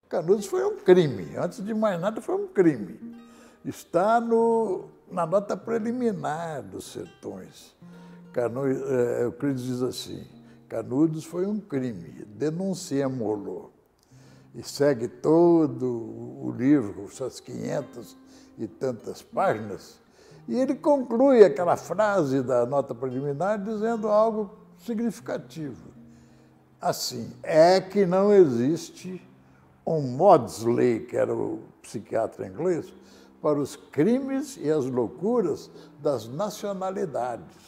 Canudos foi um crime, antes de mais nada foi um crime. Está na nota preliminar dos Sertões. Euclides diz assim, Canudos foi um crime, denunciemo-lo. E segue todo o livro, com suas 500 e tantas páginas, e ele conclui aquela frase da nota preliminar dizendo algo significativo. Assim, é que não existe um Maudsley, que era o psiquiatra inglês, para os crimes e as loucuras das nacionalidades.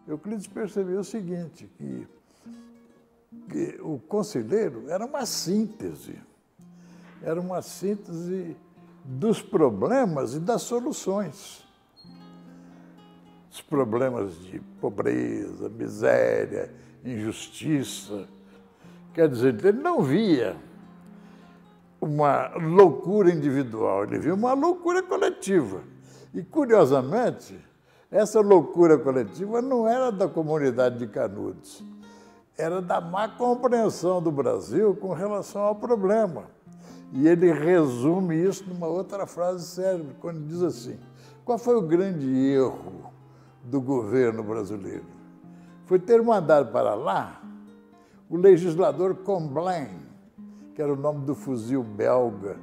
Euclides percebeu o seguinte, que o conselheiro era uma síntese dos problemas e das soluções. Os problemas de pobreza, miséria, injustiça. Quer dizer, ele não via uma loucura individual, ele via uma loucura coletiva. E, curiosamente, essa loucura coletiva não era da comunidade de Canudos, era da má compreensão do Brasil com relação ao problema. E ele resume isso numa outra frase célebre, quando diz assim, qual foi o grande erro do governo brasileiro? Foi ter mandado para lá o legislador Comblain, que era o nome do fuzil belga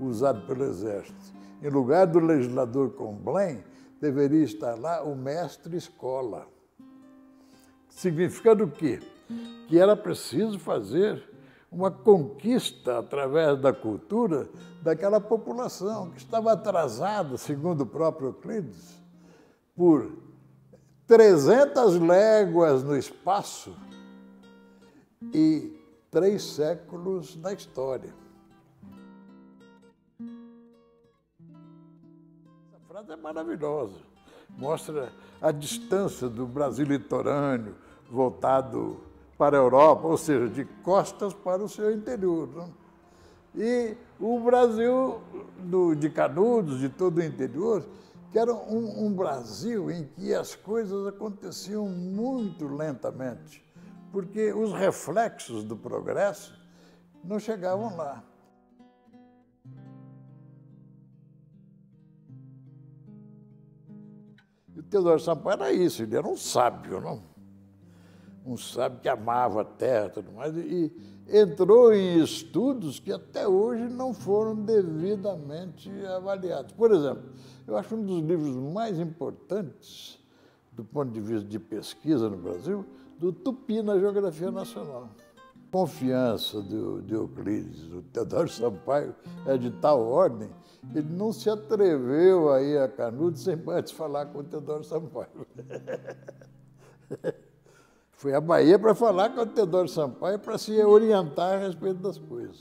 usado pelo Exército. Em lugar do legislador Comblain, deveria estar lá o mestre-escola. Significando o quê? Que era preciso fazer uma conquista através da cultura daquela população que estava atrasada, segundo o próprio Euclides, por 300 léguas no espaço e 3 séculos na história. Essa frase é maravilhosa. Mostra a distância do Brasil litorâneo voltado para a Europa, ou seja, de costas para o seu interior. Não? E o Brasil de Canudos, de todo o interior, que era um Brasil em que as coisas aconteciam muito lentamente, porque os reflexos do progresso não chegavam lá. E o Teodoro Sampaio era isso, ele era um sábio, não? Um sábio que amava a terra e tudo mais, e entrou em estudos que até hoje não foram devidamente avaliados. Por exemplo, eu acho um dos livros mais importantes, do ponto de vista de pesquisa no Brasil, do Tupi na Geografia Nacional. A confiança de Euclides, do Teodoro Sampaio, é de tal ordem que ele não se atreveu a ir a Canudos sem antes falar com o Teodoro Sampaio. Foi à Bahia para falar com o Teodoro Sampaio para se orientar a respeito das coisas.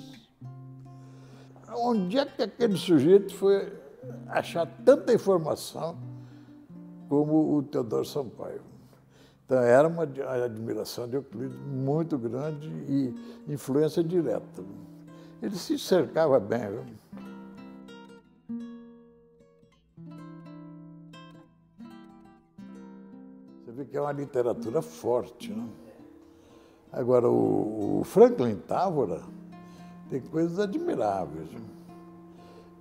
Onde é que aquele sujeito foi achar tanta informação como o Teodoro Sampaio? Então, era uma admiração de Euclides muito grande e influência direta. Ele se cercava bem. Viu? Você vê que é uma literatura forte, né? Agora, o Franklin Távora tem coisas admiráveis. Né?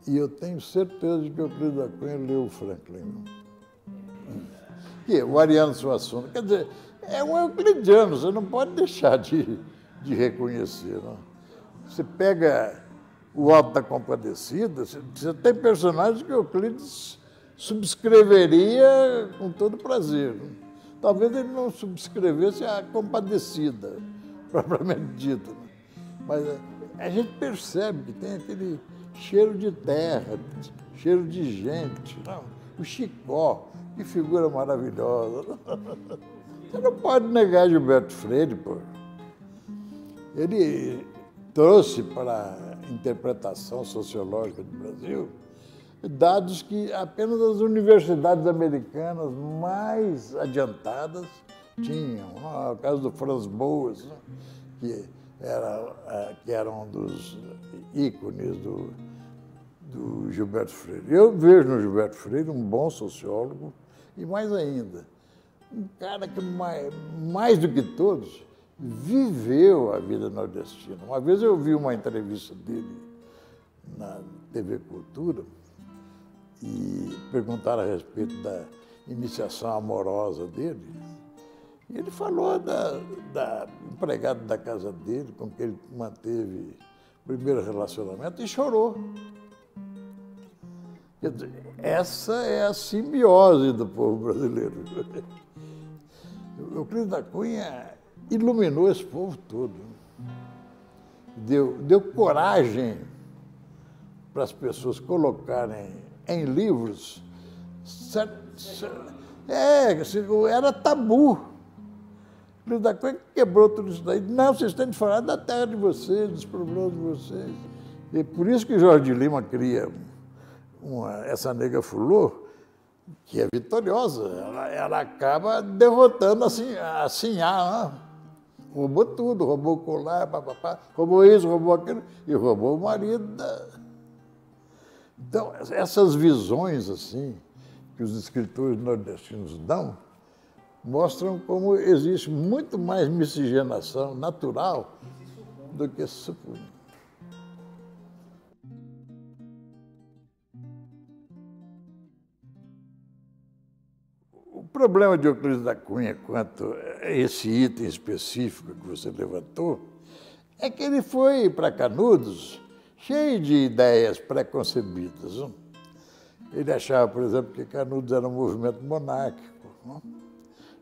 E eu tenho certeza de que o Euclides da Cunha leu o Franklin. O Ariano Suassuna, quer dizer, é um euclidiano, você não pode deixar de reconhecer. Não? Você pega o Alto da Compadecida, você tem personagens que Euclides subscreveria com todo prazer. Não? Talvez ele não subscrevesse a Compadecida, propriamente dita. Não? Mas a gente percebe que tem aquele cheiro de terra, cheiro de gente. Não? O Chicó, que figura maravilhosa. Você não pode negar Gilberto Freire, pô. Ele trouxe para a interpretação sociológica do Brasil dados que apenas as universidades americanas mais adiantadas tinham. O caso do Franz Boas, que era um dos ícones do Gilberto Freire. Eu vejo no Gilberto Freire um bom sociólogo e, mais ainda, um cara que, mais do que todos, viveu a vida nordestina. Uma vez eu vi uma entrevista dele na TV Cultura e perguntaram a respeito da iniciação amorosa dele. E ele falou da empregada da casa dele, com quem ele manteve o primeiro relacionamento, e chorou. Quer dizer, essa é a simbiose do povo brasileiro. O Euclides da Cunha iluminou esse povo todo. Deu coragem para as pessoas colocarem em livros. Era tabu. O Euclides da Cunha quebrou tudo isso daí. Não, vocês têm de falar da terra de vocês, dos problemas de vocês. E por isso que Jorge Lima cria essa nega fulô, que é vitoriosa. Ela acaba derrotando a Sinhá, né? Roubou tudo, roubou o colar, papapá, roubou isso, roubou aquilo, e roubou o marido Então, essas visões assim que os escritores nordestinos dão mostram como existe muito mais miscigenação natural do que se supunha. O problema de Euclides da Cunha quanto a esse item específico que você levantou é que ele foi para Canudos cheio de ideias preconcebidas. Não? Ele achava, por exemplo, que Canudos era um movimento monárquico. Não?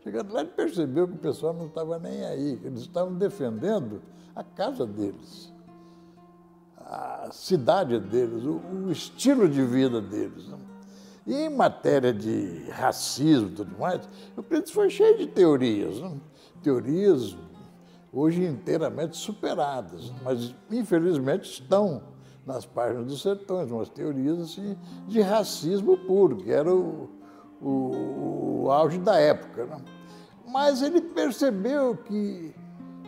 Chegando lá, ele percebeu que o pessoal não estava nem aí, que eles estavam defendendo a casa deles, a cidade deles, o estilo de vida deles. Não? E em matéria de racismo e tudo mais, o Euclides foi cheio de teorias, não? Teorias hoje inteiramente superadas, mas infelizmente estão nas páginas dos sertões, umas teorias assim, de racismo puro, que era o auge da época. Não? Mas ele percebeu que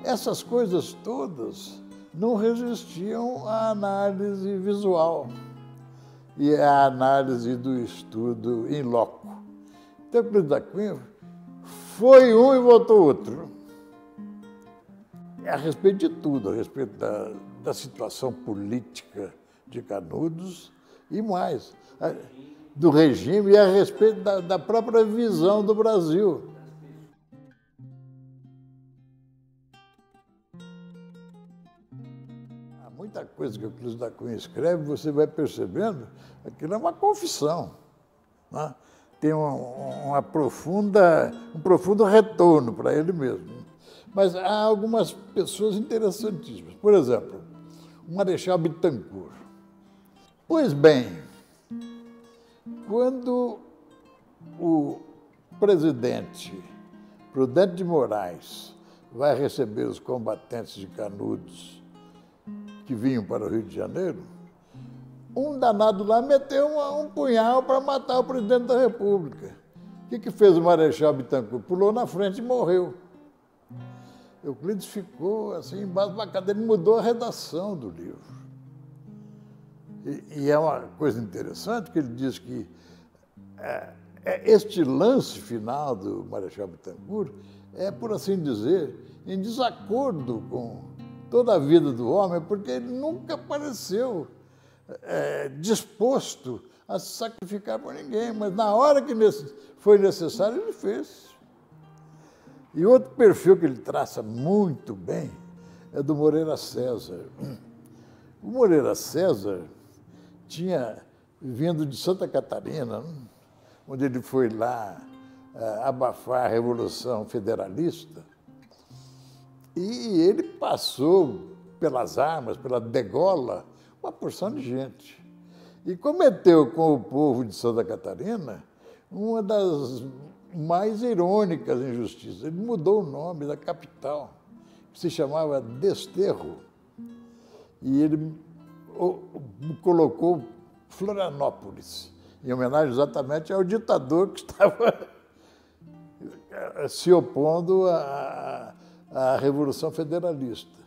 essas coisas todas não resistiam à análise visual e à análise do estudo in loco. Então, Euclides da Cunha foi um e voltou outro. A respeito de tudo, a respeito da situação política de Canudos e mais, do regime e a respeito da própria visão do Brasil. Há muita coisa que o Euclides da Cunha escreve, você vai percebendo, aquilo é uma confissão. Né? Tem um profundo retorno para ele mesmo. Mas há algumas pessoas interessantíssimas. Por exemplo, o Marechal Bittencourt. Pois bem, quando o presidente Prudente de Moraes vai receber os combatentes de Canudos que vinham para o Rio de Janeiro, um danado lá meteu um punhal para matar o presidente da República. O que fez o Marechal Bittencourt? Pulou na frente e morreu. Euclides ficou assim, embaixo da cadeira, ele mudou a redação do livro. E é uma coisa interessante que ele diz que este lance final do Marechal Bittencourt é, por assim dizer, em desacordo com toda a vida do homem, porque ele nunca pareceu disposto a se sacrificar por ninguém, mas na hora que foi necessário, ele fez. E outro perfil que ele traça muito bem é do Moreira César. O Moreira César tinha vindo de Santa Catarina, onde ele foi lá abafar a Revolução Federalista, e ele passou pelas armas, pela degola, uma porção de gente. E cometeu com o povo de Santa Catarina uma das mais irônicas injustiças. Ele mudou o nome da capital, que se chamava Desterro, e ele colocou Florianópolis, em homenagem exatamente ao ditador que estava se opondo à Revolução Federalista.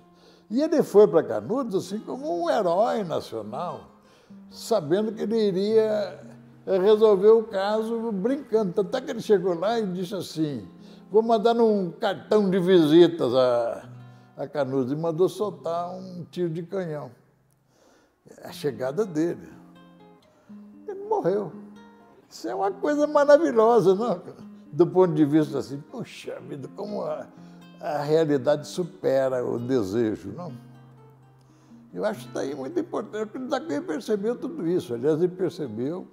E ele foi para Canudos assim como um herói nacional, sabendo que ele iria resolver o caso brincando. Tanto é que ele chegou lá e disse assim, vou mandar um cartão de visitas a Canudos, e mandou soltar um tiro de canhão. A chegada dele. Ele morreu. Isso é uma coisa maravilhosa, não? Do ponto de vista assim, puxa vida, como a realidade supera o desejo, não? Eu acho que daí muito importante. O Dacunha percebeu tudo isso. Aliás, ele percebeu,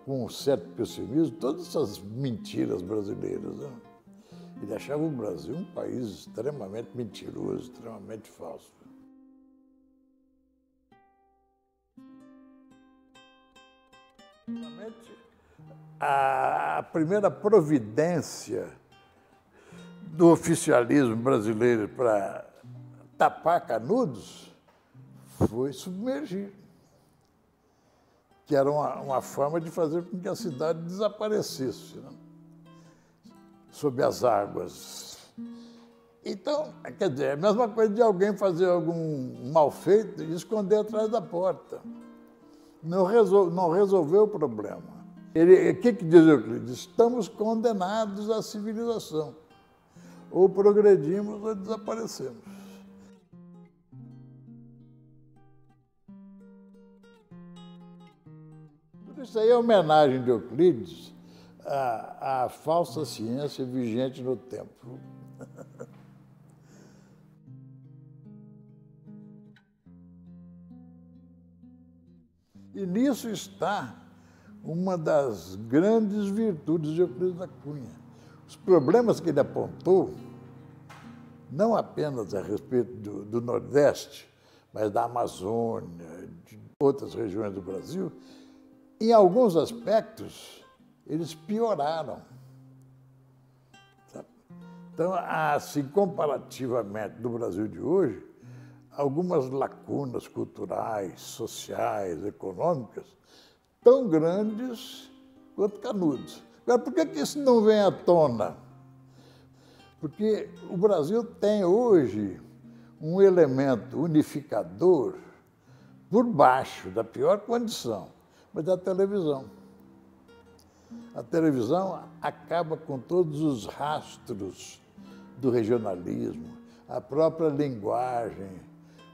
com um certo pessimismo, todas essas mentiras brasileiras, não? Ele achava o Brasil um país extremamente mentiroso, extremamente falso. A primeira providência do oficialismo brasileiro para tapar Canudos foi submergir, que era uma forma de fazer com que a cidade desaparecesse, né? Sob as águas. Então, quer dizer, é a mesma coisa de alguém fazer algum mal feito e esconder atrás da porta. Não resolveu o problema. O que diz Euclides? Estamos condenados à civilização. Ou progredimos ou desaparecemos. Tudo isso aí é homenagem de Euclides à falsa ciência vigente no tempo. E nisso está uma das grandes virtudes de Euclides da Cunha. Os problemas que ele apontou, não apenas a respeito do Nordeste, mas da Amazônia, de outras regiões do Brasil, em alguns aspectos, eles pioraram. Sabe? Então, assim, comparativamente do Brasil de hoje, algumas lacunas culturais, sociais, econômicas, tão grandes quanto Canudos. Agora, por que isso não vem à tona? Porque o Brasil tem hoje um elemento unificador por baixo, da pior condição, mas da televisão. A televisão acaba com todos os rastros do regionalismo, a própria linguagem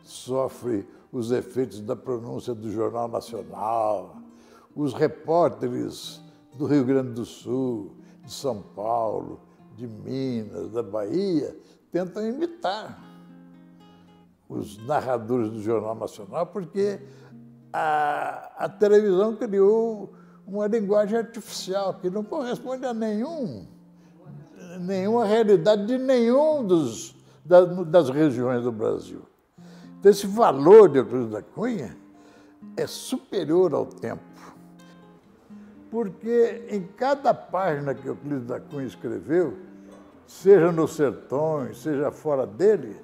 sofre os efeitos da pronúncia do Jornal Nacional, os repórteres do Rio Grande do Sul, de São Paulo, de Minas, da Bahia, tentam imitar os narradores do Jornal Nacional, porque a televisão criou uma linguagem artificial que não corresponde a nenhuma realidade de das regiões do Brasil. Então, esse valor de Euclides da Cunha é superior ao tempo, porque em cada página que Euclides da Cunha escreveu, seja nos sertões, seja fora dele,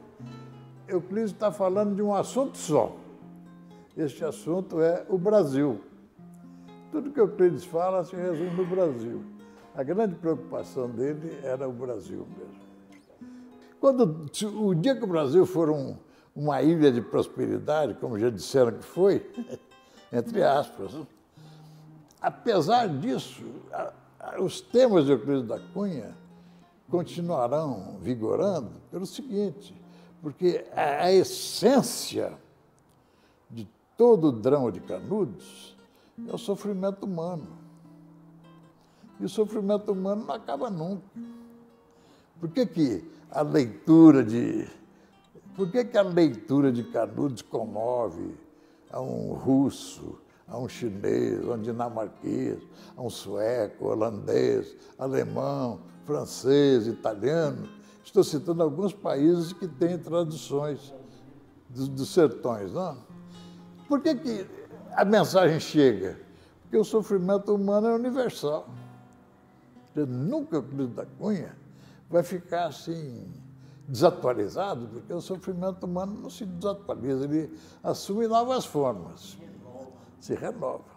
Euclides está falando de um assunto só. Este assunto é o Brasil. Tudo que Euclides fala se resume no Brasil. A grande preocupação dele era o Brasil mesmo. O dia que o Brasil for uma ilha de prosperidade, como já disseram que foi, entre aspas, apesar disso, os temas de Euclides da Cunha continuarão vigorando pelo seguinte, porque a essência de todo o drama de Canudos é o sofrimento humano. E o sofrimento humano não acaba nunca. Por que a leitura de Canudos comove a um russo, a um chinês, a um dinamarquês, a um sueco, holandês, alemão, francês, italiano? Estou citando alguns países que têm traduções dos sertões, não? Por que a mensagem chega? Porque o sofrimento humano é universal. Nunca o Euclides da Cunha vai ficar assim desatualizado, porque o sofrimento humano não se desatualiza, ele assume novas formas, se renova.